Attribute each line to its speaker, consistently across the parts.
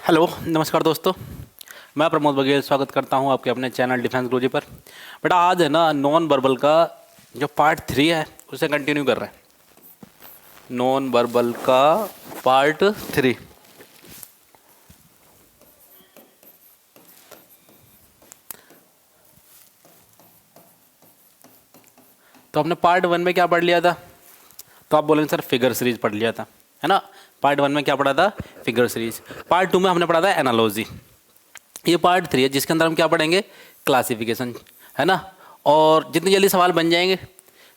Speaker 1: Hello नमस्कार दोस्तों। मैं प्रमोद बघेल स्वागत करता हूं आपके अपने चैनल डिफेंस गुरुजी पर। बेटा आज है ना नॉन वर्बल का जो पार्ट 3 है उसे कंटिन्यू कर रहे हैं। नॉन वर्बल का पार्ट 3। तो हमने पार्ट 1 में क्या पढ़ लिया था? तो आप बोलेंगे सर फिगर सीरीज पढ़ लिया था, है ना। पार्ट 1 में क्या पढ़ा था? Figure series. पार्ट 2 में हमने पढ़ा था एनालॉजी। ये पार्ट 3 है जिसके अंदर हम क्या पढ़ेंगे? क्लासिफिकेशन, है ना। और जितनी जल्दी सवाल बन जाएंगे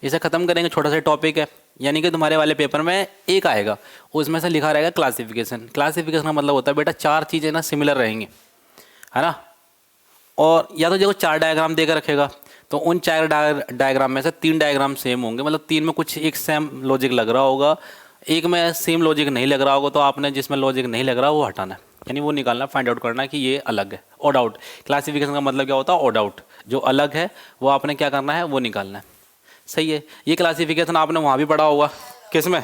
Speaker 1: इसे ख़त्म करेंगे। छोटा सा टॉपिक है, यानी कि तुम्हारे वाले पेपर में एक आएगा, उसमें से लिखा रहेगा क्लासिफिकेशन। क्लासिफिकेशन का मतलब होता है बेटा चार चीज़ें ना सिमिलर रहेंगी, है ना। और या तो देखो चार डायग्राम देकर रखेगा, तो उन चार डायग्राम में से तीन डायग्राम सेम होंगे, मतलब तीन में कुछ एक सेम लॉजिक लग रहा होगा, एक में सेम लॉजिक नहीं लग रहा होगा, तो आपने जिसमें लॉजिक नहीं लग रहा वो हटाना है, यानी वो निकालना, फाइंड आउट करना कि ये अलग है। Odd out. क्लासिफिकेशन का मतलब क्या होता है? Odd out. जो अलग है वो आपने क्या करना है? वो निकालना है। सही है। ये क्लासिफिकेशन आपने वहाँ भी पढ़ा होगा, किस में?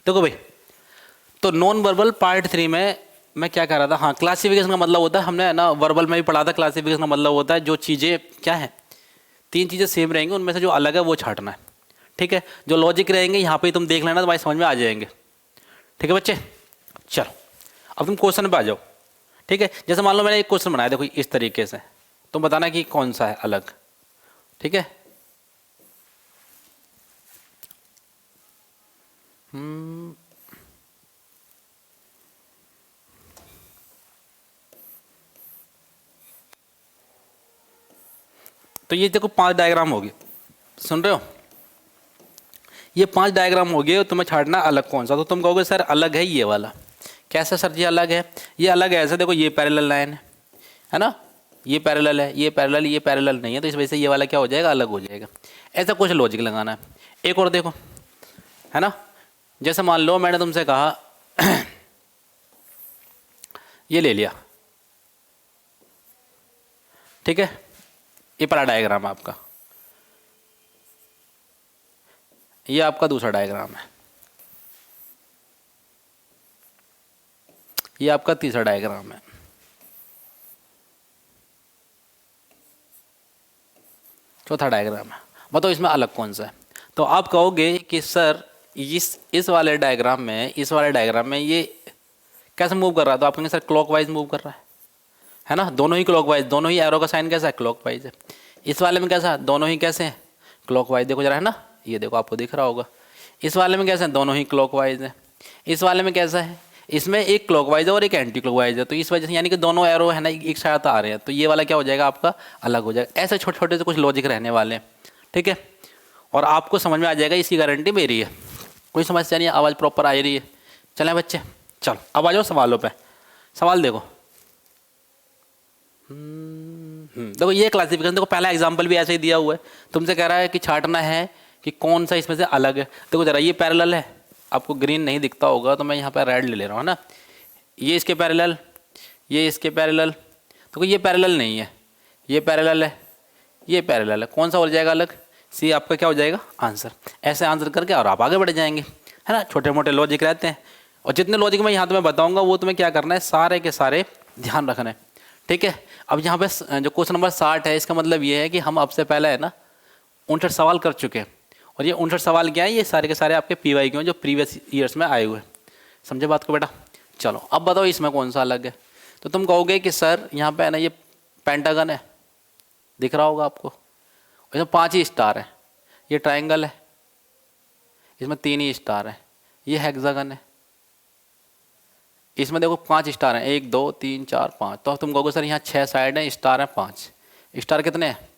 Speaker 1: देखो भाई, तो नॉन वर्बल पार्ट 3 में मैं क्या कह रहा था? हाँ, क्लासिफिकेशन का मतलब होता है, हमने ना वर्बल में भी पढ़ा था। क्लासिफिकेशन का मतलब होता है जो चीज़ें क्या है, तीन चीज़ें सेम रहेंगी, उनमें से जो अलग है वो छांटना है। ठीक है। जो लॉजिक रहेंगे यहाँ पे ही तुम देख लेना, तुम्हारी समझ में आ जाएंगे। ठीक है बच्चे, चलो अब तुम क्वेश्चन पे आ जाओ। ठीक है। जैसे मान लो मैंने एक क्वेश्चन बनाया, देखो इस तरीके से, तुम बताना कि कौन सा है अलग। ठीक है। तो ये देखो पांच डायग्राम हो गए, सुन रहे हो? ये पांच डायग्राम हो गए और तुम्हें छांटना अलग कौन सा। तो तुम कहोगे सर अलग है ये वाला। कैसे सर जी अलग है? ये अलग है ऐसे, देखो ये पैरेलल लाइन है ना, ये पैरेलल है, ये पैरेलल, ये पैरेलल नहीं है, तो इस वजह से ये वाला क्या हो जाएगा? अलग हो जाएगा। ऐसा कुछ लॉजिक लगाना है। एक और देखो, है ना। जैसे मान लो मैंने तुमसे कहा ये ले लिया, ठीक है, ये पहला डायग्राम आपका, ये आपका दूसरा डायग्राम है, ये आपका तीसरा डायग्राम है, चौथा डायग्राम है। बताओ इसमें अलग कौन सा है? तो आप कहोगे कि सर इस वाले डायग्राम में, इस वाले डायग्राम में ये कैसे मूव कर रहा है? तो आप कहेंगे सर क्लॉकवाइज मूव कर रहा है ना। दोनों ही क्लॉकवाइज, दोनों ही एरो का साइन कैसा है? क्लॉकवाइज है। इस वाले में कैसा? दोनों ही कैसे हैं? क्लॉकवाइज। देखो जरा, है ना, ये देखो आपको दिख रहा होगा। इस वाले में कैसे हैं? दोनों ही क्लॉकवाइज है। इस वाले में कैसा है? इसमें एक क्लॉकवाइज है और एक एंटी क्लॉकवाइज है, तो इस वजह से यानी कि दोनों एरो है ना एक साथ आ रहे हैं, तो ये वाला क्या हो जाएगा आपका? अलग हो जाएगा। ऐसे छोटे छोटे से कुछ लॉजिक रहने वाले हैं, ठीक है। और आपको समझ में आ जाएगा, इसकी गारंटी मेरी है। कोई समस्या नहीं है, आवाज़ प्रॉपर आ रही है। चलें बच्चे, चलो अब आ जाओ सवालों पे। सवाल देखो। देखो ये क्लासिफिकेशन, देखो पहला एग्जांपल भी ऐसे ही दिया हुआ है। तुमसे कह रहा है कि छांटना है कि कौन सा इसमें से अलग है। देखो जरा, ये पैरेलल है, आपको ग्रीन नहीं दिखता होगा तो मैं यहाँ पर रेड ले रहा हूँ, है ना। ये इसके पैरेलल, ये इसके पैरेलल। देखो ये पैरेलल नहीं है, ये पैरेलल है, ये पैरेलल है। कौन सा हो जाएगा अलग? सी आपका क्या हो जाएगा? आंसर। ऐसे आंसर करके और आप आगे बढ़ जाएंगे, है ना। छोटे मोटे लॉजिक रहते हैं, और जितने लॉजिक मैं यहाँ तुम्हें बताऊंगा वो तुम्हें क्या करना है? सारे के सारे ध्यान रखना है, ठीक है। अब यहाँ पे जो क्वेश्चन नंबर 60 है, इसका मतलब ये है कि हम अब से पहले है ना 59 सवाल कर चुके हैं, और ये 59 सवाल क्या है, ये सारे के सारे आपके PY के हैं जो प्रीवियस ईयर्स में आए हुए हैं। समझे बात को बेटा? चलो अब बताओ इसमें कौन सा अलग है। तो तुम कहोगे कि सर यहाँ पे है ना ये पेंटागन है, दिख रहा होगा आपको, इसमें 5 ही स्टार है। ये ट्राइंगल है, इसमें 3 ही स्टार है। ये हेक्सागन है, इसमें देखो 5 स्टार हैं, 1 2 3 4 5। तो तुम कहोगे सर यहाँ 6 साइड हैं, स्टार हैं 5। स्टार कितने हैं?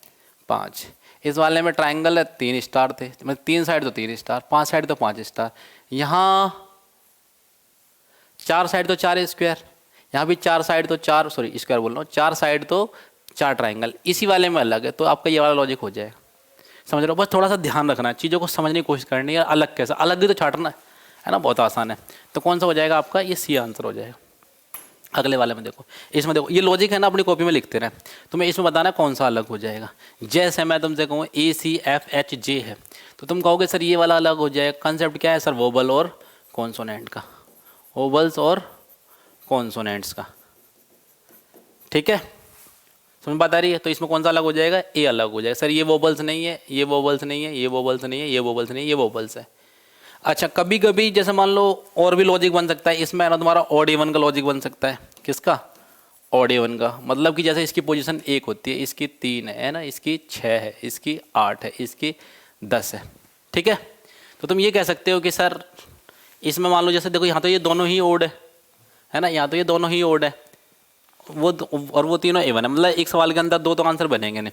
Speaker 1: 5। इस वाले में ट्राइंगल है, 3 स्टार थे, मतलब 3 साइड तो 3 स्टार, 5 साइड तो 5 स्टार। यहाँ 4 साइड तो 4 स्क्वायर, यहाँ भी 4 साइड तो 4, सॉरी स्क्वायर बोल रहा हूँ, 4 साइड तो 4 ट्राइंगल। इसी वाले में अलग है, तो आपका ये वाला लॉजिक हो जाएगा। समझ रहे हो? बस थोड़ा सा ध्यान रखना है, चीज़ों को समझने की कोशिश करनी है। अलग कैसा, अलग ही तो छाटना है ना, बहुत आसान है। तो कौन सा हो जाएगा आपका? ये सी आंसर हो जाएगा। अगले वाले में देखो, इसमें देखो ये लॉजिक है ना, अपनी कॉपी में लिखते रहे, तुम्हें इसमें बताना कौन सा अलग हो जाएगा। जैसे मैं तुमसे कहूँ ACFHJ है, तो तुम कहोगे सर ये वाला अलग हो जाएगा। कंसेप्ट क्या है सर? वोबल और कॉन्सोनेंट का, वोबल्स और कॉन्सोनेंट्स का। ठीक है, समझ बात आ रही है? तो इसमें कौन सा अलग हो जाएगा? ए अलग हो जाएगा। सर ये वोबल्स नहीं है, ये वोबल्स नहीं है, ये वोबल्स नहीं है, ये वोबल्स नहीं है, ये वोबल्स है। अच्छा, कभी कभी जैसे मान लो और भी लॉजिक बन सकता है इसमें, ना तुम्हारा ऑड इवन का लॉजिक बन सकता है। किसका? ऑड इवन का। मतलब कि जैसे इसकी पोजीशन 1 होती है, इसकी 3 है ना, इसकी 6 है, इसकी 8 है, इसकी 10 है। ठीक है, तो तुम ये कह सकते हो कि सर इसमें मान लो जैसे देखो यहाँ तो ये दोनों ही ओड है ना, यहाँ तो ये दोनों ही ओड है, और वो तीनों इवन है। मतलब एक सवाल के अंदर 2 तो आंसर बनेंगे नहीं।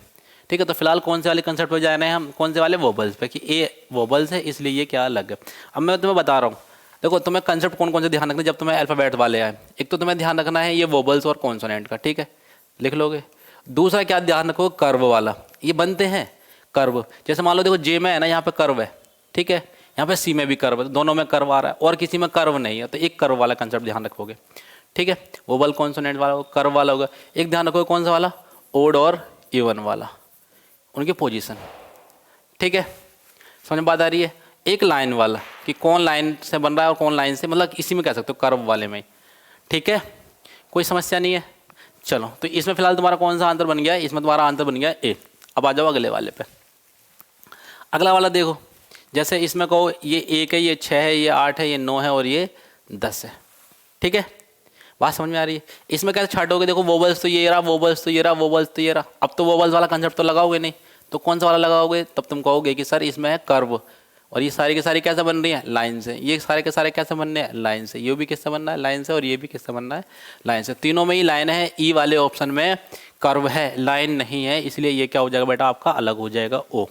Speaker 1: ठीक है, तो फिलहाल कौन से वाले कंसेप्ट पे जा रहे हैं हम? कौन से वाले? वोबल्स पे, कि ए वोबल्स है इसलिए ये क्या अलग है। अब मैं तुम्हें बता रहा हूँ, देखो तुम्हें कंसेप्ट कौन कौन से ध्यान रखना है जब तुम्हें अल्फाबेट वाले आए। एक तो तुम्हें ध्यान रखना है ये वोबल्स और कॉन्सोनेंट का, ठीक है, लिख लोगे। दूसरा क्या ध्यान रखो? कर्व वाला। ये बनते हैं कर्व, जैसे मान लो देखो जे में है ना, यहाँ पे कर्व है, ठीक है, यहाँ पे सी में भी कर्व है, दोनों में कर्व आ रहा है, और किसी में कर्व नहीं है, तो एक कर्व वाला कंसेप्ट ध्यान रखोगे। ठीक है, वोबल कॉन्सोनेंट वाला कर्व वाला होगा। एक ध्यान रखोगे कौन सा वाला? ओड और इवन वाला, उनकी पोजीशन। ठीक है, समझ में बात आ रही है? एक लाइन वाला, कि कौन लाइन से बन रहा है और कौन लाइन से, मतलब इसी में कह सकते हो कर्व वाले में। ठीक है, कोई समस्या नहीं है। चलो, तो इसमें फिलहाल तुम्हारा कौन सा आंसर बन गया? इसमें तुम्हारा आंसर बन गया ए। अब आ जाओ अगले वाले पे। अगला वाला देखो, जैसे इसमें कहो ये 1 है, ये 6 है, ये 8 है, ये 9 है और ये 10 है। ठीक है, बात समझ में आ रही है? इसमें कैसे छाटोगे? देखो वोबल्स तो ये रहा, वोबल्स तो ये रहा, वोबल्स तो ये रहा। अब तो वोबल्स वाला कंसेप्ट तो लगाओगे नहीं, तो कौन सा वाला लगाओगे? तब तुम कहोगे कि सर इसमें है कर्व, और ये सारी के सारी कैसे बन रही है? लाइन से। ये सारे के सारे कैसे बन रहे हैं? लाइन से। ये भी किससे बन रहा है? लाइन से। और ये भी किससे बन रहा है? लाइन से। तीनों में ही लाइन है, ई वाले ऑप्शन में कर्व है, लाइन नहीं है, इसलिए ये क्या हो जाएगा बेटा आपका? अलग हो जाएगा, ओ।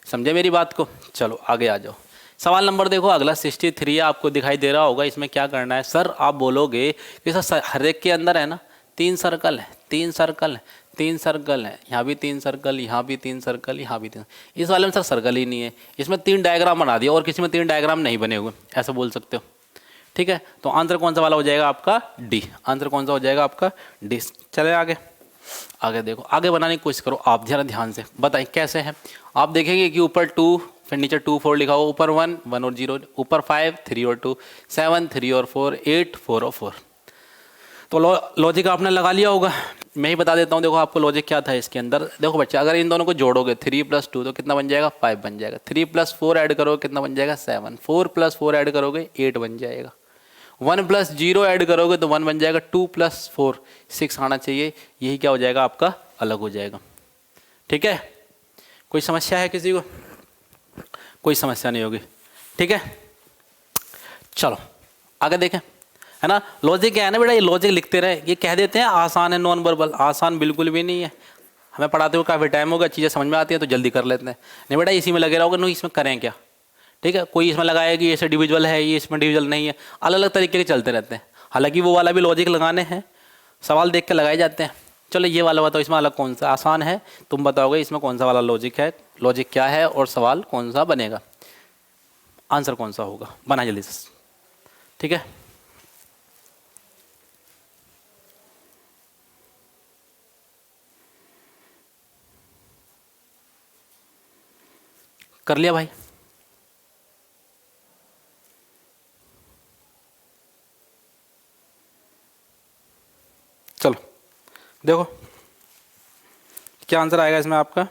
Speaker 1: समझे मेरी बात को? चलो आगे आ जाओ। सवाल नंबर देखो अगला 63 है, आपको दिखाई दे रहा होगा। इसमें क्या करना है? सर आप बोलोगे कि सर हर एक के अंदर है ना 3 सर्कल है, 3 सर्कल है, 3 सर्कल है, यहाँ भी 3 सर्कल, यहाँ भी 3 सर्कल, यहाँ भी 3। इस वाले में सर सर्कल ही नहीं है, इसमें 3 डायग्राम बना दिया और किसी में 3 डायग्राम नहीं बने हुए, ऐसा बोल सकते हो। ठीक है, तो आंसर कौन सा वाला हो जाएगा आपका? डी। आंसर कौन सा हो जाएगा आपका? डी। चले आगे। आगे देखो, आगे बनाने की कोशिश करो आप, जरा ध्यान से बताएं कैसे है। आप देखेंगे कि ऊपर 2, फिर नीचे 2 4 लिखा हुआ, ऊपर 1 1 और 0, ऊपर 5 3 और 2, 7 3 और 4, 8 4 और 4। तो लॉजिक आपने लगा लिया होगा, मैं ही बता देता हूँ। देखो आपको लॉजिक क्या था इसके अंदर। देखो बच्चे, अगर इन दोनों को जोड़ोगे 3 + 2 तो कितना बन जाएगा? 5 बन जाएगा। 3 + 4 ऐड करोगे कितना बन जाएगा? 7। 4 + 4 ऐड करोगे 8 बन जाएगा। 1 + 0 ऐड करोगे तो 1 बन जाएगा। 2 + 4 6 आना चाहिए। यही क्या हो जाएगा आपका? अलग हो जाएगा। ठीक है, कोई समस्या है किसी को? कोई समस्या नहीं होगी। ठीक है, चलो आगे देखें, है ना। लॉजिक क्या है ना बेटा, ये लॉजिक लिखते रहे। ये कह देते हैं आसान है नॉन वर्बल, आसान बिल्कुल भी नहीं है। हमें पढ़ाते हुए काफ़ी टाइम होगा, चीज़ें समझ में आती हैं तो जल्दी कर लेते हैं। नहीं बेटा, इसी में लगे रहोगे, नहीं इसमें करें क्या। ठीक है, कोई इसमें लगाया कि ऐसे डिविजुअल है, ये इसमें डिविजुअल नहीं है, अलग अलग तरीके के चलते रहते हैं। हालांकि वो वाला भी लॉजिक लगाने हैं, सवाल देख के लगाए जाते हैं। चलो ये वाला बताओ, इसमें अलग कौन सा आसान है, तुम बताओगे इसमें कौन सा वाला लॉजिक है, लॉजिक क्या है और सवाल कौन सा बनेगा, आंसर कौन सा होगा, बना जल्दी से। ठीक है, कर लिया भाई। चलो देखो क्या आंसर आएगा इसमें आपका।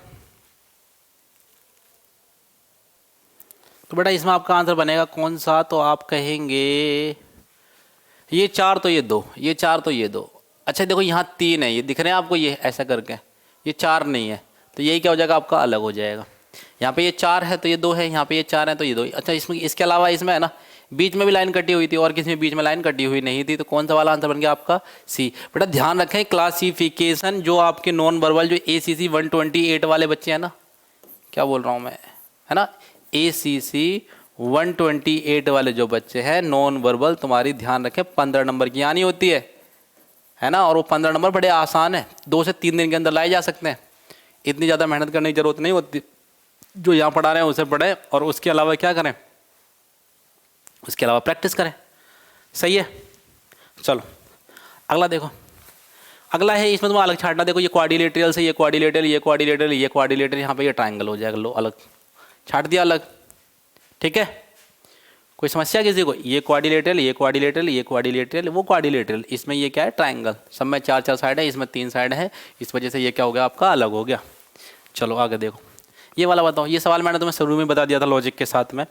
Speaker 1: तो बेटा इसमें आपका आंसर बनेगा कौन सा, तो आप कहेंगे ये 4 तो ये 2, ये 4 तो ये 2। अच्छा देखो यहाँ 3 है, ये दिख रहे हैं आपको, ये ऐसा करके, ये 4 नहीं है, तो यही क्या हो जाएगा आपका, अलग हो जाएगा। यहाँ पे ये 4 है तो ये 2 है, यहाँ पे ये 4 है तो ये 2। अच्छा इसमें इसके अलावा इसमें है ना बीच में भी लाइन कटी हुई थी और किसी में बीच में लाइन कटी हुई नहीं थी, तो कौन सा वाला आंसर बन गया आपका, सी। बेटा ध्यान रखें क्लासिफिकेशन जो आपके नॉन वर्बल जो ACC 128 वाले बच्चे हैं ना, क्या बोल रहा हूँ मैं, है ना, ACC 128 वाले जो बच्चे हैं नॉन वर्बल, तुम्हारी ध्यान रखें 15 नंबर की आनी होती है ना, और वो 15 नंबर बड़े आसान है, 2 से 3 दिन के अंदर लाए जा सकते हैं, इतनी ज़्यादा मेहनत करने की जरूरत नहीं होती। जो यहाँ पढ़ा रहे हैं उसे पढ़ें और उसके अलावा क्या करें, उसके अलावा प्रैक्टिस करें। सही है, चलो अगला देखो। अगला है इसमें तुम अलग छाटना, देखो ये क्वाड्रिलेटरल से ये क्वाड्रिलेटरल, ये क्वाड्रिलेटरल, ये क्वाड्रिलेटरल, यहाँ पे ये ट्राइंगल हो जाएगा, लो अलग छाट दिया अलग। ठीक है, कोई समस्या किसी को, ये क्वाड्रिलेटरल, ये क्वाड्रिलेटरल, ये क्वाड्रिलेटरल, वो क्वाड्रिलेटरल, इसमें ये क्या है ट्राइंगल, सब में 4-4 साइड है, इसमें 3 साइड है, इस वजह से ये क्या हो गया आपका, अलग हो गया। चलो आगे देखो, ये वाला बताओ, ये सवाल मैंने तुम्हें शुरू में बता दिया था लॉजिक के साथ में,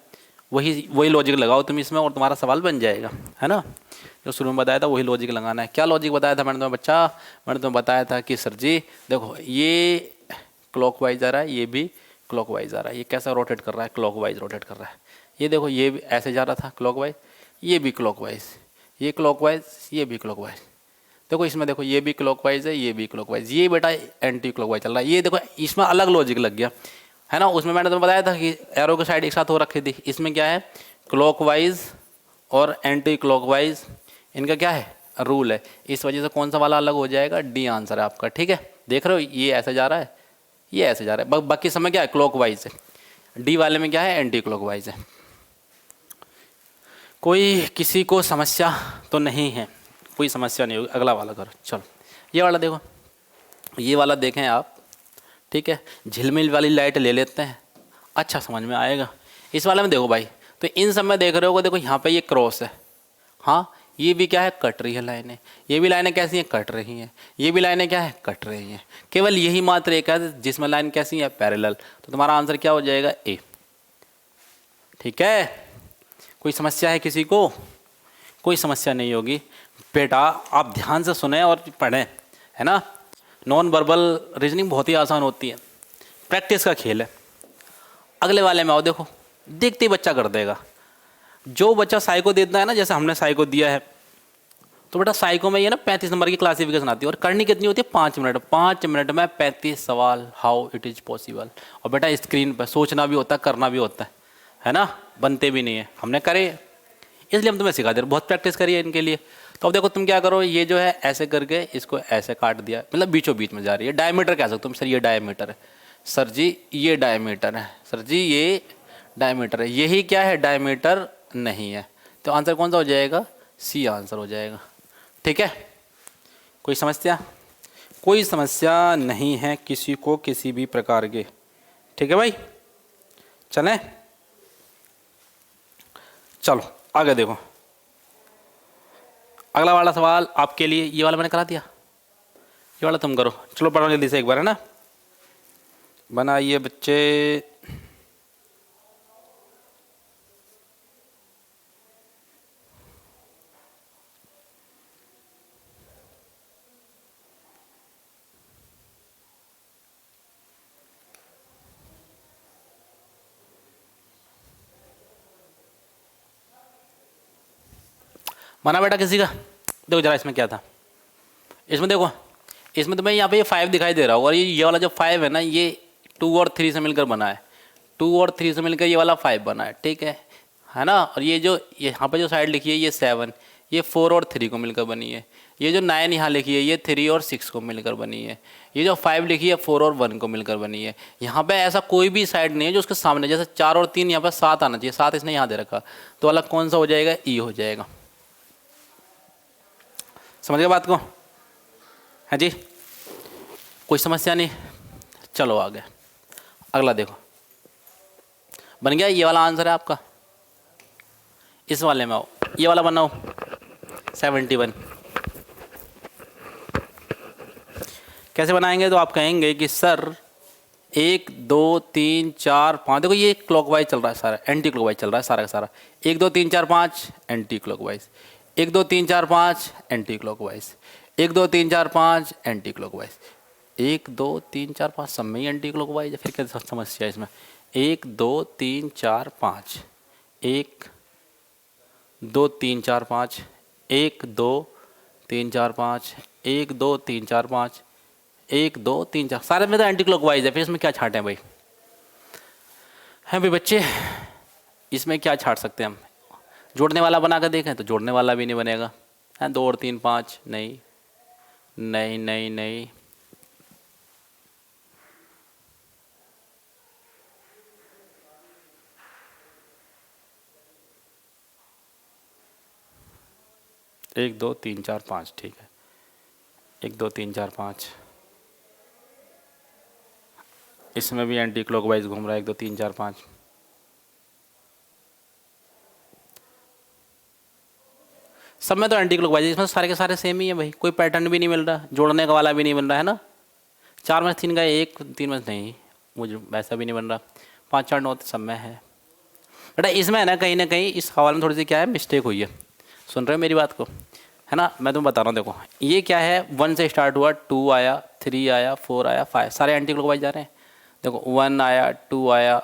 Speaker 1: वही लॉजिक लगाओ तुम इसमें और तुम्हारा सवाल बन जाएगा, है ना। जो शुरू में बताया था वही लॉजिक लगाना है। क्या लॉजिक बताया था मैंने तुम्हें बच्चा, मैंने तुम्हें बताया था कि सर जी देखो ये क्लॉकवाइज आ रहा है, ये भी क्लॉकवाइज आ रहा है, ये कैसा रोटेट कर रहा है, क्लॉकवाइज रोटेट कर रहा है। ये देखो ये भी ऐसे जा रहा था क्लॉकवाइज, ये भी क्लॉकवाइज, ये क्लॉकवाइज, ये भी क्लॉकवाइज। देखो इसमें देखो ये भी क्लॉकवाइज है, ये भी क्लॉकवाइज, ये बेटा एंटी क्लॉकवाइज चल रहा है। ये देखो इसमें अलग लॉजिक लग गया, है ना। उसमें मैंने तुम्हें बताया था कि एरो की साइड एक साथ हो रखी थी, इसमें क्या है क्लॉकवाइज और एंटी क्लॉकवाइज, इनका क्या है रूल है, इस वजह से कौन सा वाला अलग हो जाएगा, डी आंसर है आपका। ठीक है, देख रहे हो ये ऐसे जा रहा है, ये ऐसे जा रहा है, बाकी समय क्या है क्लॉकवाइज है, डी वाले में क्या है एंटी क्लॉकवाइज है। कोई किसी को समस्या तो नहीं है, कोई समस्या नहीं होगी। अगला वाला करो, चलो ये वाला देखो, ये वाला देखें आप, ठीक है, झिलमिल वाली लाइट ले लेते हैं, अच्छा समझ में आएगा। इस वाले में देखो भाई, तो इन सब में देख रहे हो, देखो यहाँ पे ये क्रॉस है, हाँ ये भी क्या है कट रही है लाइनें, ये भी लाइनें कैसी हैं कट रही हैं, ये भी लाइनें क्या है कट रही हैं, केवल यही मात्र एक है जिसमें लाइन कैसी है पैरेलल, तो तुम्हारा आंसर क्या हो जाएगा ए। ठीक है, कोई समस्या है किसी को, कोई समस्या नहीं होगी बेटा, आप ध्यान से सुने और पढ़ें, है ना। नॉन वर्बल रीजनिंग बहुत ही आसान होती है, प्रैक्टिस का खेल है। अगले वाले में आओ, देखो देखते ही बच्चा कर देगा। जो बच्चा साइको देता है ना, जैसे हमने साइको दिया है, तो बेटा साइको में ये ना 35 नंबर की क्लासिफिकेशन आती है और करनी कितनी होती है 5 मिनट, 5 मिनट में 35 सवाल, हाउ इट इज़ पॉसिबल। और बेटा स्क्रीन पर सोचना भी होता है, करना भी होता है ना, बनते भी नहीं है, हमने करे इसलिए हम तुम्हें सिखा दे रहे, बहुत प्रैक्टिस करिए इनके लिए। तो अब देखो तुम क्या करो, ये जो है ऐसे करके इसको ऐसे काट दिया, मतलब बीचों बीच में जा रही है, डायमीटर कह सकते हो तुम, सर ये डायमीटर है, सर जी ये डायमीटर है, सर जी ये डायमीटर है, यही क्या है डायमीटर नहीं है, तो आंसर कौन सा हो जाएगा, सी आंसर हो जाएगा। ठीक है, कोई समस्या, कोई समस्या नहीं है किसी को किसी भी प्रकार के। ठीक है भाई, चलें, चलो आगे देखो। अगला वाला सवाल आपके लिए, ये वाला मैंने करा दिया, ये वाला तुम करो, चलो पढ़ो जल्दी से एक बार, है ना, बनाइए बच्चे। बना बेटा किसी का, देखो जरा इसमें क्या था, इसमें देखो, इसमें तुम्हें यहाँ पे ये 5 दिखाई दे रहा होगा और ये वाला जो 5 है ना, ये 2 और 3 से मिलकर बना है, 2 और 3 से मिलकर ये वाला 5 बना है। ठीक है ना। और ये जो यहाँ पे जो साइड लिखी है ये 7, ये 4 और 3 को मिलकर बनी है, ये जो 9 यहाँ लिखी है ये 3 और 6 को मिलकर बनी है, ये जो 5 लिखी है 4 और 1 को मिलकर बनी है। यहाँ पे ऐसा कोई भी साइड नहीं है जो उसके सामने, जैसे 4 और 3 यहाँ पर 7 आना चाहिए, 7 इसने यहाँ दे रखा, तो अलग कौन सा हो जाएगा, ई हो जाएगा। समझ गए बात को, है जी, कोई समस्या नहीं। चलो आगे, अगला देखो, बन गया, ये वाला आंसर है आपका। इस वाले में आओ, ये वाला बनाओ 71। कैसे बनाएंगे, तो आप कहेंगे कि सर 1 2 3 4 5, देखो ये क्लॉकवाइज चल रहा है सारा, एंटी क्लॉकवाइज चल रहा है सारा का सारा। 1 2 3 4 5 anti clockwise, 1 2 3 4 5 anti clockwise, 1 2 3 4 5 anti clockwise, 1 2 3 4 5 सब में ही एंटी क्लॉकवाइज है। फिर क्या समस्या है इसमें? 1 2 3 4 5, 1 2 3 4 5, 1 2 3 4 5, 1 2 3 4 5, 1 2 3 4, सारे में तो एंटी क्लॉकवाइज है। फिर इसमें क्या छांटे भाई? हैं भाई बच्चे, इसमें क्या छाट सकते हैं हम? जोड़ने वाला बना कर देखें तो जोड़ने वाला भी नहीं बनेगा। हैं 2 और 3 5, नहीं नहीं नहीं नहीं, एक दो तीन चार पाँच, ठीक है, 1 2 3 4 5, इसमें भी एंटी क्लॉकवाइज घूम रहा है 1 2 3 4 5। सब में तो एंटी क्लॉकवाइज, इसमें सारे के सारे सेम ही है भाई, कोई पैटर्न भी नहीं मिल रहा, जोड़ने का वाला भी नहीं बन रहा है ना। 4 में 3 का 1, 3 में नहीं, मुझे वैसा भी नहीं बन रहा। 5 4 9 तो सब में है बेटा। इसमें है ना कहीं इस हवाले में थोड़ी सी क्या है, मिस्टेक हुई है। सुन रहे हो मेरी बात को, है ना? मैं तुम्हें बता रहा हूँ, देखो ये क्या है, 1 से स्टार्ट हुआ, 2 आया, 3 आया, 4 आया, 5, सारे एंटी क्लॉकवाइज जा रहे हैं। देखो 1 आया, 2 आया,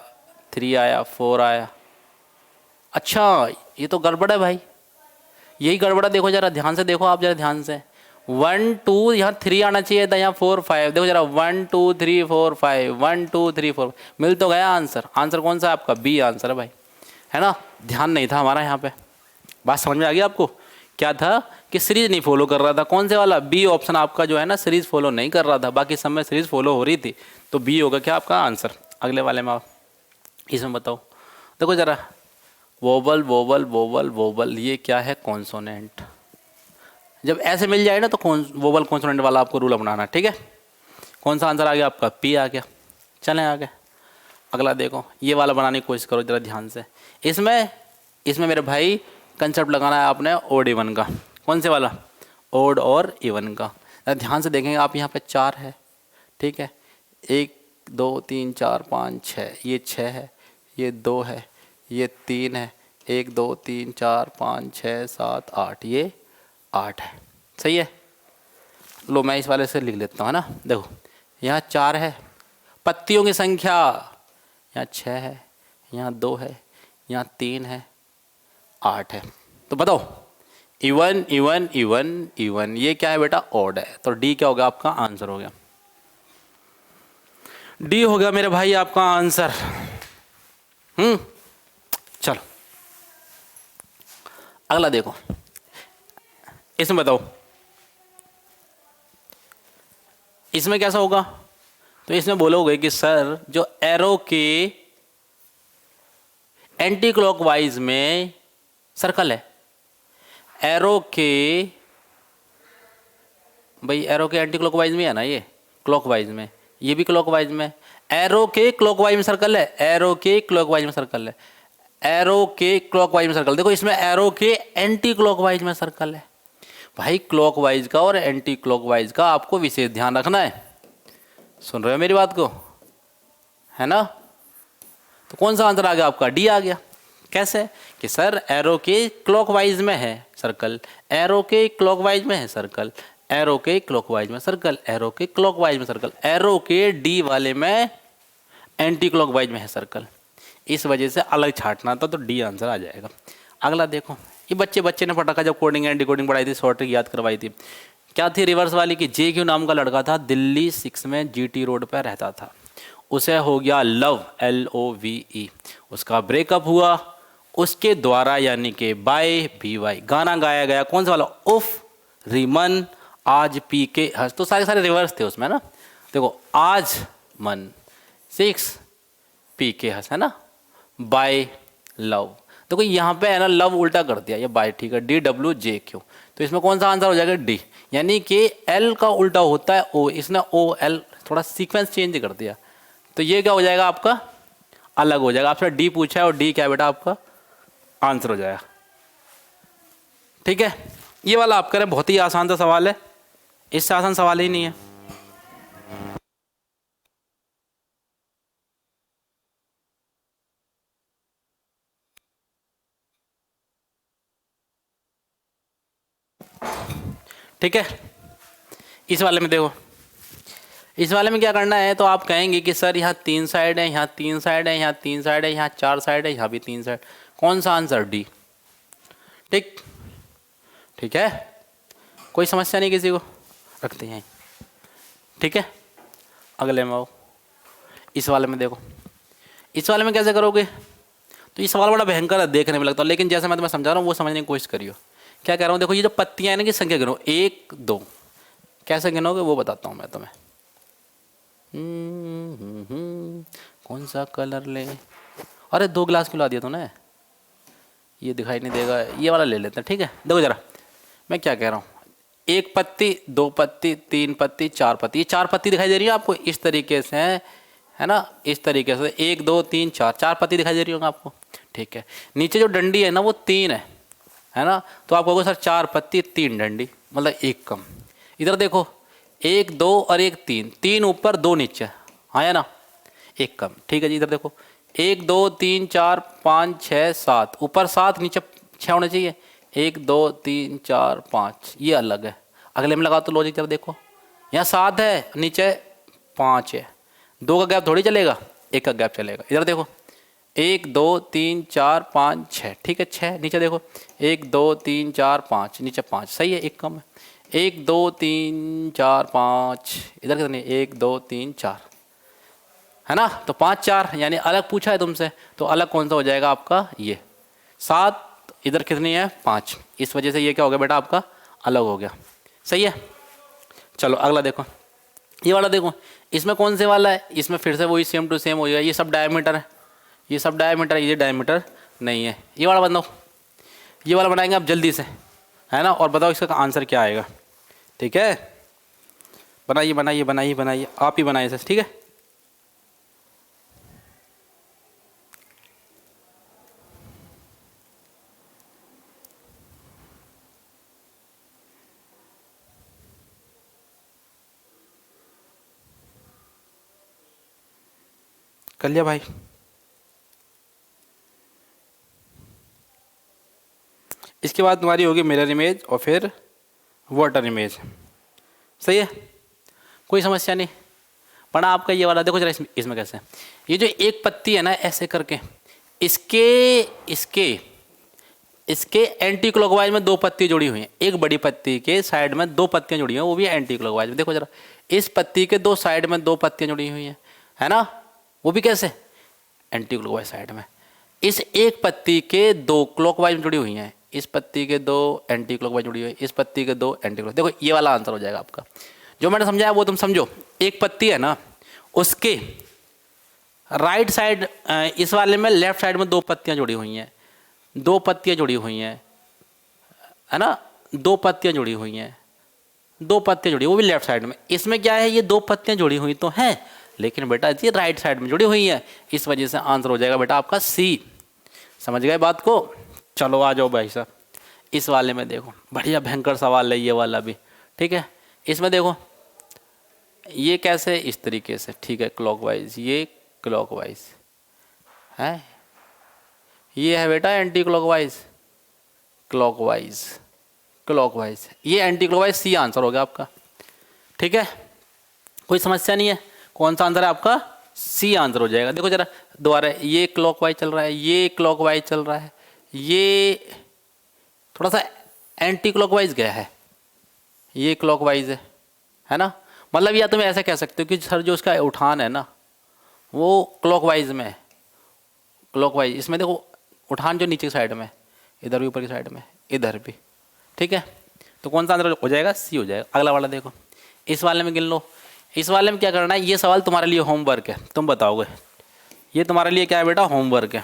Speaker 1: 3 आया, 4 आया। अच्छा ये तो गड़बड़ है भाई, यही गड़बड़ है। देखो जरा ध्यान से देखो, आप जरा ध्यान से, 1 2 यहाँ 3 आना चाहिए था, यहाँ 4 5। देखो जरा 1 2 3 4 5, 1 2 3 4, मिल तो गया आंसर। आंसर कौन सा है आपका? बी आंसर है भाई, है ना? ध्यान नहीं था हमारा यहाँ पे। बात समझ में आ गई आपको? क्या था कि सीरीज नहीं फॉलो कर रहा था। कौन से वाला? बी ऑप्शन आपका जो है ना, सीरीज फॉलो नहीं कर रहा था, बाकी सब में सीरीज फॉलो हो रही थी। तो बी होगा क्या आपका आंसर। अगले वाले में आप इसमें बताओ, देखो जरा, वोबल वोबल वोबल वोबल, ये क्या है? कॉन्सोनेंट। जब ऐसे मिल जाए ना तो वोबल कॉन्सोनेंट वाला आपको रूल अपनाना, ठीक है? कौन सा आंसर आ गया आपका? पी आ गया। चलें आगे, अगला देखो, ये वाला बनाने की कोशिश करो जरा ध्यान से। इसमें मेरे भाई कंसेप्ट लगाना है आपने ओड इवन का। कौन से वाला? ओड और इवन का। ध्यान से देखेंगे आप, यहाँ पे 4 है, ठीक है, 1 2 3 4 5 6, ये 6 है, ये 2 है, ये 3 है, 1 2 3 4 5 6 7 8, ये 8 है। सही है? लो मैं इस वाले से लिख लेता हूँ, है ना? देखो यहाँ 4 है, पत्तियों की संख्या यहाँ 6 है, यहाँ 2 है, यहाँ 3 है, 8 है। तो बताओ, इवन इवन इवन इवन, ये क्या है बेटा? ऑड है। तो डी क्या होगा आपका आंसर? हो गया डी, हो गया मेरे भाई आपका आंसर। चलो अगला देखो, इसमें बताओ इसमें कैसा होगा। तो इसमें बोलोगे कि सर जो एरो के एंटी क्लॉकवाइज में सर्कल है, एरो के, भाई एरो के एंटी क्लॉकवाइज में है ना, ये क्लॉकवाइज में, ये भी क्लॉकवाइज में, एरो के क्लॉकवाइज में सर्कल है, एरो के क्लॉकवाइज में सर्कल है, एरो के क्लॉकवाइज में सर्कल। देखो इसमें एरो के एंटी क्लॉकवाइज में सर्कल है। भाई क्लॉकवाइज का और एंटी क्लॉकवाइज का आपको विशेष ध्यान रखना है। सुन रहे हो मेरी बात को, है ना? तो कौन सा आंसर आ गया आपका? डी आ गया। कैसे? कि सर एरो के क्लॉकवाइज में है सर्कल, एरो के क्लॉकवाइज में है सर्कल, एरो के क्लॉकवाइज में सर्कल, एरो के क्लॉकवाइज में सर्कल, एरो के डी वाले में एंटी क्लॉकवाइज में है सर्कल। इस वजह से अलग छाटना था, तो डी आंसर आ जाएगा। अगला देखो, ये बच्चे ने पटाखा जब कोडिंग एंड डिकोडिंग पढ़ाई थी, शॉर्ट ट्रिक याद करवाई थी, क्या थी रिवर्स वाली की? जे क्यू नाम का लड़का था, दिल्ली 6 में जीटी रोड पर रहता था, उसे हो गया लव, LOVE, उसका ब्रेकअप हुआ उसके द्वारा, यानी कि बाय BY। गाना गाया गया कौन सा वाला? उफ रिमन आज पी के हंस। तो सारे रिवर्स थे उसमें ना। देखो आज मन 6 पी के हंस, है ना, बाय लव। देखो यहाँ पे है ना लव उल्टा कर दिया, ये बाय, ठीक है, DWJQ। तो इसमें कौन सा आंसर हो जाएगा? डी। यानी कि L का उल्टा होता है O, इसने OL थोड़ा सीक्वेंस चेंज कर दिया। तो ये क्या हो जाएगा आपका? अलग हो जाएगा। आपसे डी पूछा है और डी क्या है बेटा आपका आंसर हो जाएगा। ठीक है, ये वाला आप करें, बहुत ही आसान सा सवाल है, इससे आसान सवाल ही नहीं है। ठीक है। इस वाले में देखो, इस वाले में क्या करना है, तो आप कहेंगे कि सर यहाँ 3 साइड है, यहाँ 3 साइड है, यहाँ 3 साइड है, यहाँ 4 साइड है, यहाँ भी 3 साइड, कौन सा आंसर? डी। ठीक, ठीक है, कोई समस्या नहीं किसी को, रखते हैं। ठीक है, अगले में आओ। इस वाले में देखो, इस वाले में कैसे करोगे, तो ये सवाल बड़ा भयंकर है, देखने में लगता है, लेकिन जैसे मैं तुम्हें समझा रहा हूँ वो समझने की कोशिश करियो। क्या कह रहा हूँ, देखो ये जो पत्तियाँ हैं ना, की संख्या गिनो, 1 2, कैसे गिनोगे वो बताता हूँ मैं तुम्हें। कौन सा कलर ले, अरे 2 गिलास क्यों ला दिया तूने, ये दिखाई नहीं देगा, ये वाला ले लेते हैं। ठीक है, देखो जरा मैं क्या कह रहा हूँ, 1 पत्ती, 2 पत्ती, 3 पत्ती, 4 पत्ती, ये 4 पत्ती दिखाई दे रही है आपको, इस तरीके से है ना, इस तरीके से 1 2 3 4, 4 पत्ती दिखाई दे रही होंगी आपको। ठीक है, नीचे जो डंडी है ना वो 3 है ना, तो आप कहोगे सर 4 पत्ती 3 डंडी, मतलब 1 कम। इधर देखो, 1 2 और 1 3, 3 ऊपर 2 नीचे, आया ना, 1 कम। ठीक है जी, इधर देखो 1 2 3 4 5 6 7, ऊपर 7 नीचे 6 होने चाहिए, 1 2 3 4 5, ये अलग है। अगले में लगा तो लॉजिक जरा देखो, यहाँ 7 है, नीचे 5 है, 2 का गैप थोड़ी चलेगा, 1 का गैप चलेगा। इधर देखो 1 2 3 4 5 6, ठीक है 6, नीचे देखो 1 2 3 4 5, नीचे 5, सही है, 1 कम है। 1 2 3 4 5, इधर कितनी, 1 2 3 4, है ना, तो 5 4, यानी अलग पूछा है तुमसे, तो अलग कौन सा हो जाएगा आपका, ये 7, इधर कितनी है 5, इस वजह से ये क्या हो गया बेटा आपका, अलग हो गया। सही है, चलो अगला देखो, ये वाला देखो, इसमें कौन से वाला है, इसमें फिर से वही सेम टू सेम हो गया, ये सब डायमीटर है, ये सब डायमीटर है, ये डायमीटर नहीं है। ये वाला बनाओ, ये वाला बनाएंगे आप जल्दी से, है ना, और बताओ इसका आंसर क्या आएगा। ठीक है, बनाइए बनाइए बनाइए बनाइए, आप ही बनाइए सर, ठीक है। कर लिया भाई, इसके बाद तुम्हारी होगी मिरर इमेज और फिर वाटर इमेज। सही है, कोई समस्या नहीं। पढ़ा आपका ये वाला, देखो जरा इसमें कैसे, ये जो एक पत्ती है ना ऐसे करके, इसके इसके इसके एंटी क्लॉकवाइज में 2 पत्ती जुड़ी हुई हैं, एक बड़ी पत्ती के साइड में 2 पत्तियां जुड़ी हैं, वो भी एंटी क्लॉकवाइज में। देखो जरा, इस पत्ती के 2 साइड में 2 पत्तियां जुड़ी हुई हैं, है ना, वो भी कैसे, एंटी क्लॉकवाइज साइड में। इस एक पत्ती के 2 क्लॉकवाइज में जुड़ी हुई हैं, इस पत्ती के 2 एंटी क्लॉकवाइज जुड़ी हुई है, इस पत्ती के 2 एंटी क्लॉक। देखो ये वाला आंसर हो जाएगा आपका, जो मैंने समझाया वो तुम समझो। एक पत्ती है ना, उसके राइट साइड, इस वाले में लेफ्ट साइड में 2 पत्तियां जुड़ी हुई हैं, 2 पत्तियां जुड़ी हुई हैं, है ना, 2 पत्तियां जुड़ी हुई हैं, 2 पत्तियां जुड़ी, वो भी लेफ्ट साइड में। इसमें क्या है, ये 2 पत्तियां जुड़ी हुई तो हैं, लेकिन बेटा ये राइट साइड में जुड़ी हुई है, इस वजह से आंसर हो जाएगा बेटा आपका सी। समझ गए बात को। चलो आ जाओ भाई साहब, इस वाले में देखो, बढ़िया भयंकर सवाल है ये वाला भी। ठीक है, इसमें देखो ये कैसे, इस तरीके से, ठीक है, क्लॉकवाइज, ये क्लॉकवाइज है, ये है बेटा एंटी क्लॉकवाइज, क्लॉकवाइज क्लॉकवाइज, ये एंटी क्लॉकवाइज, सी आंसर हो गया आपका। ठीक है, कोई समस्या नहीं है, कौन सा आंसर है आपका, सी आंसर हो जाएगा। देखो जरा दोबारा, ये क्लॉकवाइज चल रहा है, ये क्लॉकवाइज चल रहा है, ये थोड़ा सा एंटी क्लॉकवाइज गया है, ये क्लॉकवाइज है ना, मतलब या तुम ऐसा कह सकते हो कि सर जो उसका उठान है ना वो क्लॉकवाइज में, क्लॉकवाइज, इसमें देखो उठान जो नीचे की साइड में, इधर भी ऊपर की साइड में, इधर भी। ठीक है, तो कौन सा आंसर हो जाएगा, सी हो जाएगा। अगला वाला देखो, इस वाले में गिन लो, इस वाले में क्या करना है, ये सवाल तुम्हारे लिए होमवर्क है, तुम बताओगे, ये तुम्हारे लिए क्या है बेटा, होमवर्क है।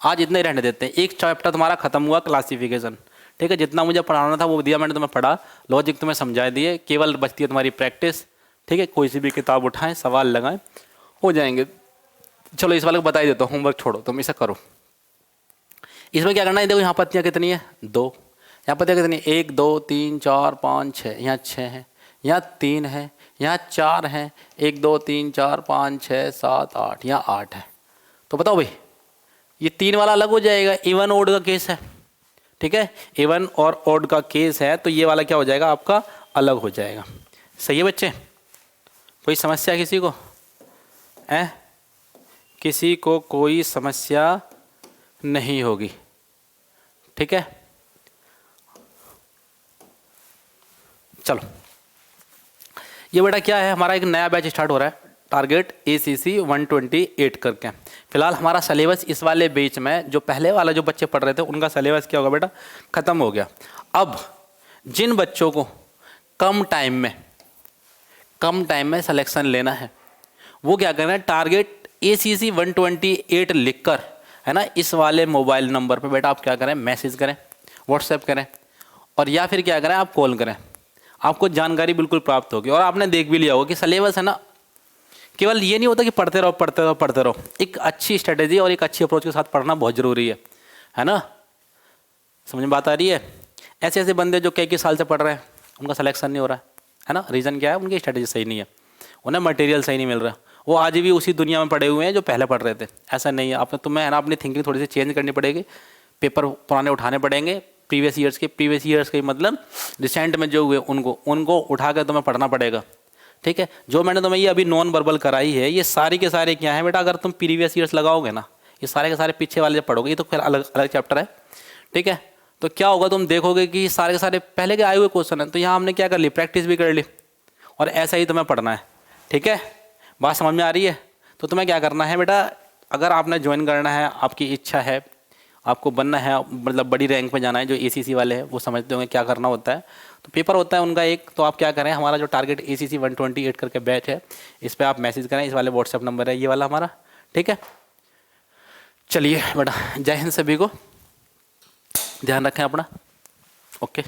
Speaker 1: आज इतने ही रहने देते हैं, एक चैप्टर तुम्हारा खत्म हुआ, क्लासिफिकेशन। ठीक है, जितना मुझे पढ़ाना था वो दिया मैंने, तुम्हें पढ़ा, लॉजिक तुम्हें समझा दिए, केवल बचती है तुम्हारी प्रैक्टिस। ठीक है, कोई सी भी किताब उठाएं, सवाल लगाएं, हो जाएंगे। चलो इस वाले को बता ही देता हूँ, होमवर्क छोड़ो, तुम इसे करो। इसमें क्या करना है, देखो यहाँ पत्तियाँ कितनी है, 2, यहाँ पत्तियाँ कितनी, 1 2 3 4 5 6, यहाँ 6 है, यहाँ 3 है, यहाँ 4 है, 1 2 3 4 5 6 7 8, यहाँ 8 है। तो बताओ भाई, ये 3 वाला अलग हो जाएगा, इवन ओड का केस है, ठीक है, इवन और ऑड का केस है तो ये वाला क्या हो जाएगा आपका, अलग हो जाएगा। सही है बच्चे, कोई समस्या किसी को है? किसी को कोई समस्या नहीं होगी, ठीक है। चलो, ये बेटा क्या है, हमारा एक नया बैच स्टार्ट हो रहा है, टारगेट ACC 128 करके। फिलहाल हमारा सिलेबस इस वाले बैच में, जो पहले वाला जो बच्चे पढ़ रहे थे उनका सिलेबस क्या होगा बेटा, ख़त्म हो गया। अब जिन बच्चों को कम टाइम में सिलेक्शन लेना है वो क्या करना है, टारगेट ACC 128 लिखकर, है ना, इस वाले मोबाइल नंबर पे बेटा आप क्या करें, मैसेज करें, व्हाट्सएप करें, और या फिर क्या करें, आप कॉल करें। आपको जानकारी बिल्कुल प्राप्त होगी। और आपने देख भी लिया होगा कि सिलेबस है ना, केवल ये नहीं होता कि पढ़ते रहो। एक अच्छी स्ट्रेटेजी और एक अच्छी अप्रोच के साथ पढ़ना बहुत ज़रूरी है ना। समझ में बात आ रही है? ऐसे ऐसे बंदे जो कई साल से पढ़ रहे हैं उनका सिलेक्शन नहीं हो रहा है ना, रीज़न क्या है, उनकी स्ट्रेटेजी सही नहीं है, उन्हें मटेरियल सही नहीं मिल रहा, वो आज भी उसी दुनिया में पड़े हुए हैं जो पहले पढ़ रहे थे। ऐसा नहीं है, आपने तुम्हें है ना अपनी थिंकिंग थोड़ी सी चेंज करनी पड़ेगी, पेपर पुराने उठाने पड़ेंगे, प्रीवियस ईयर्स के मतलब रिसेंट में जो हुए उनको उठा कर तुम्हें पढ़ना पड़ेगा, ठीक है। जो मैंने तुम्हें ये अभी नॉन वर्बल कराई है ये सारी के सारे क्या है बेटा, अगर तुम प्रीवियस ईयर्स लगाओगे ना, ये सारे के सारे पीछे वाले जब पढ़ोगे, ये तो फिर अलग अलग चैप्टर है, ठीक है। तो क्या होगा, तुम देखोगे कि सारे के सारे पहले के आए हुए क्वेश्चन हैं, तो यहाँ हमने क्या कर ली, प्रैक्टिस भी कर ली, और ऐसा ही तुम्हें पढ़ना है, ठीक है। बात समझ में आ रही है? तो तुम्हें क्या करना है बेटा, अगर आपने ज्वाइन करना है, आपकी इच्छा है, आपको बनना है, मतलब बड़ी रैंक में जाना है, जो ACC वाले हैं वो समझते होंगे क्या करना होता है, तो पेपर होता है उनका एक, तो आप क्या करें, हमारा जो टारगेट ACC 128 करके बैच है, इस पर आप मैसेज करें, इस वाले व्हाट्सएप नंबर है ये वाला हमारा, ठीक है। चलिए बेटा, जय हिंद सभी को, ध्यान रखें अपना, ओके।